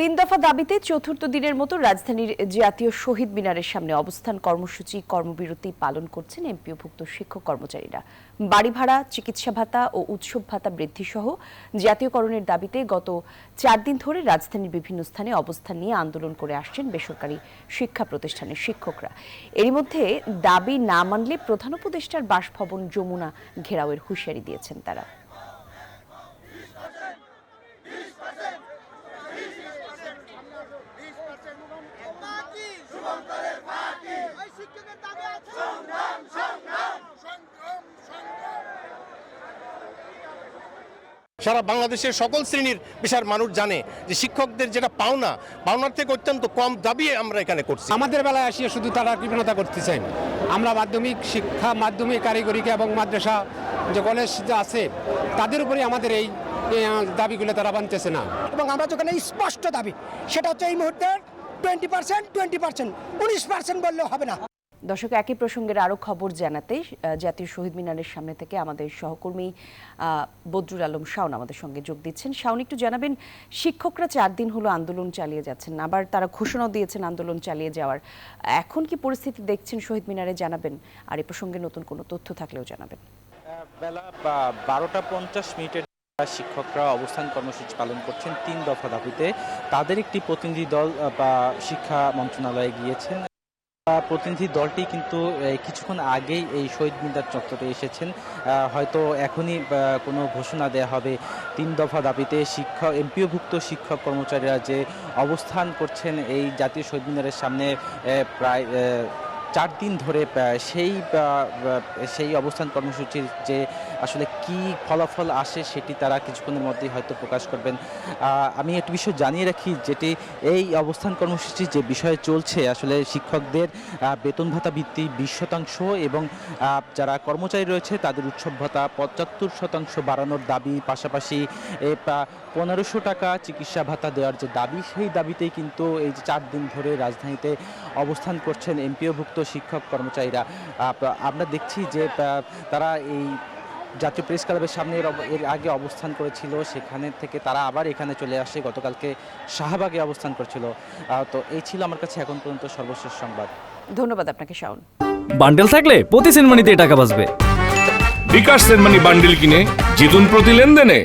তিন দফা দাবিতে চতুর্থ দিনের মতো রাজধানীর জাতীয় শহীদ মিনারের সামনে অবস্থান কর্মসূচি কর্মবিরতি পালন করছেন এমপিওভুক্ত শিক্ষক কর্মচারীরা। বাড়ি ভাড়া, চিকিৎসা ভাতা ও উৎসব ভাতা বৃদ্ধি সহ জাতীয়করণের দাবিতে গত 4 দিন ধরে রাজধানীর বিভিন্ন স্থানে অবস্থান নিয়ে আন্দোলন করে আসছেন বেসরকারি শিক্ষা প্রতিষ্ঠানের শিক্ষকরা। এরই মধ্যে দাবি না মানলে প্রধান উপদেষ্টার বাসভবন যমুনা ঘেরাওয়ের হুঁশিয়ারি দিয়েছেন তারা। সারা বাংলাদেশের সকল শ্রেণীর পেশার মানুষ জানে যে শিক্ষকদের যেটা পাওনার থেকে অত্যন্ত কম দাবি আমরা এখানে করছি। আমাদের বেলায় আসিয়া শুধু তারা কৃপণতা করতে চান। আমরা মাধ্যমিক শিক্ষা, মাধ্যমিক কারিগরিকে এবং মাদ্রাসা যে কলেজ আছে তাদের উপরে আমাদের এই দাবিগুলো তারা মানতেছে না। এবং আমরা যখন স্পষ্ট দাবি সেটা হচ্ছে এই মুহূর্তে 20%, 19% বললেও হবে না। দর্শক, একই প্রসঙ্গের আরো খবর জানাতে জাতীয় শহীদ মিনারের সামনে থেকে আমাদের সহকর্মী বদরুল আলম শাওন আমাদের সঙ্গে যোগ দিচ্ছেন। শাওন, একটু জানাবেন, শিক্ষকরা 4 দিন হলো আন্দোলন চালিয়ে যাচ্ছেন, আবার তারা ঘোষণাও দিয়েছেন আন্দোলন চালিয়ে যাওয়ার। এখন কি পরিস্থিতি দেখছেন শহীদ মিনারে, জানাবেন। আর এই প্রসঙ্গে নতুন কোনো তথ্য থাকলেও জানাবেন। বেলা 12টা 50 শিক্ষকরা অবস্থান কর্মসূচি পালন করছেন 3 দফা দাবিতে। তাদের একটি প্রতিনিধি দল শিক্ষা মন্ত্রণালয়ে গিয়েছেন। প্রতিনিধি দলটি কিন্তু কিছুক্ষণ আগেই এই শহীদ মিনার চত্বরে এসেছেন। হয়তো এখনই কোনো ঘোষণা দেয়া হবে 3 দফা দাবিতে। এমপিওভুক্ত শিক্ষক কর্মচারীরা যে অবস্থান করছেন এই জাতীয় শহীদ মিনারের সামনে প্রায় 4 দিন ধরে, সেই অবস্থান কর্মসূচির যে আসলে কি ফলাফল আসে সেটি তারা কিছুক্ষণের মধ্যেই হয়তো প্রকাশ করবেন। আমি একটি বিষয় জানিয়ে রাখি, যেটি এই অবস্থান কর্মসূচি যে বিষয়ে চলছে, আসলে শিক্ষকদের বেতন ভাতা বৃদ্ধি 20% এবং যারা কর্মচারী রয়েছে তাদের উৎসব ভাতা 75% বাড়ানোর দাবি, পাশাপাশি 1500 টাকা চিকিৎসা ভাতা দেওয়ার যে দাবি, সেই দাবিতেই কিন্তু এই যে 4 দিন ধরে রাজধানীতে অবস্থান করছেন এমপিওভুক্ত শিক্ষক কর্মচারীরা। আমরা দেখছি যে তারা এই জাতীয় প্রেস ক্লাবের সামনে এর আগে অবস্থান করেছিল, সেখানে থেকে তারা আবার এখানে চলে আসে, গতকালকে শাহবাগে অবস্থান করেছিল। তো এই ছিল আমার কাছে এখন পর্যন্ত সর্বশেষ সংবাদ। ধন্যবাদ আপনাকে শাওন। বান্ডেল থাকলে প্রতি সেনমানিতে টাকা বাঁচবে। বিকাশ সেনমানি বান্ডেল কিনে জিতুন প্রতি লেনদেনে।